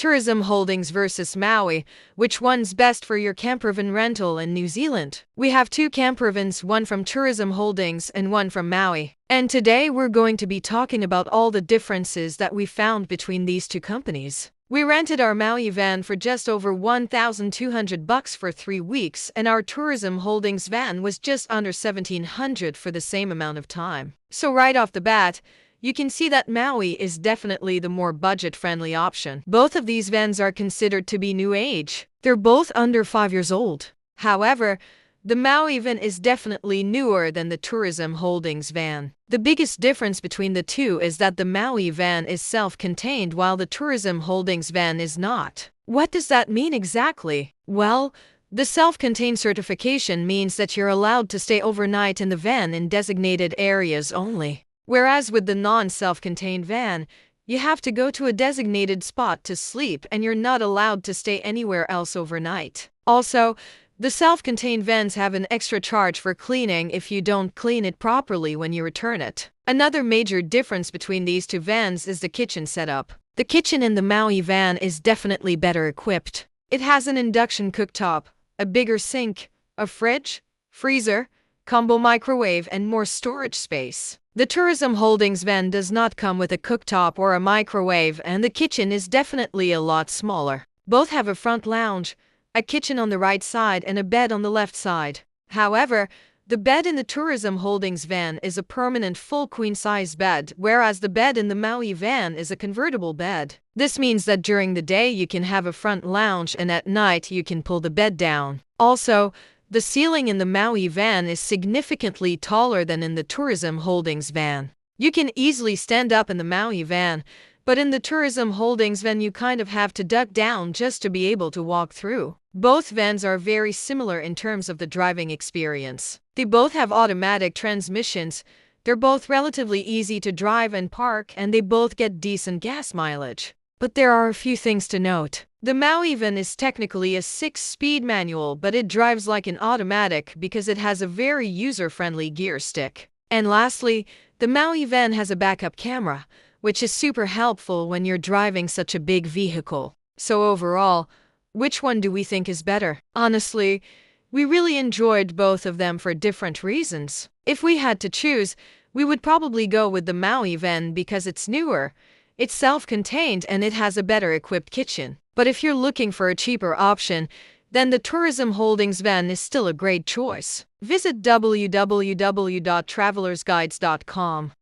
Tourism Holdings versus Maui. Which one's best for your campervan rental in New Zealand? We have two campervans, one from Tourism Holdings and one from Maui. And today we're going to be talking about all the differences that we found between these two companies. We rented our Maui van for just over $1,200 for 3 weeks, and our Tourism Holdings van was just under $1,700 for the same amount of time. So right off the bat, you can see that Maui is definitely the more budget-friendly option. Both of these vans are considered to be new age. They're both under 5 years old. However, the Maui van is definitely newer than the Tourism Holdings van. The biggest difference between the two is that the Maui van is self-contained while the Tourism Holdings van is not. What does that mean exactly? Well, the self-contained certification means that you're allowed to stay overnight in the van in designated areas only. Whereas with the non-self-contained van, you have to go to a designated spot to sleep and you're not allowed to stay anywhere else overnight. Also, the self-contained vans have an extra charge for cleaning if you don't clean it properly when you return it. Another major difference between these two vans is the kitchen setup. The kitchen in the Maui van is definitely better equipped. It has an induction cooktop, a bigger sink, a fridge, freezer, combo microwave, and more storage space. The Tourism Holdings van does not come with a cooktop or a microwave, and the kitchen is definitely a lot smaller. Both have a front lounge, a kitchen on the right side, and a bed on the left side. However, the bed in the Tourism Holdings van is a permanent full queen-size bed, whereas the bed in the Maui van is a convertible bed. This means that during the day you can have a front lounge and at night you can pull the bed down. Also, the ceiling in the Maui van is significantly taller than in the Tourism Holdings van. You can easily stand up in the Maui van, but in the Tourism Holdings van you kind of have to duck down just to be able to walk through. Both vans are very similar in terms of the driving experience. They both have automatic transmissions, they're both relatively easy to drive and park, and they both get decent gas mileage. But there are a few things to note. The Maui van is technically a 6-speed manual, but it drives like an automatic because it has a very user-friendly gear stick. And lastly, the Maui van has a backup camera, which is super helpful when you're driving such a big vehicle. So overall, which one do we think is better? Honestly, we really enjoyed both of them for different reasons. If we had to choose, we would probably go with the Maui van because it's newer, it's self-contained, and it has a better equipped kitchen. But if you're looking for a cheaper option, then the Tourism Holdings van is still a great choice. Visit www.travelersguides.com.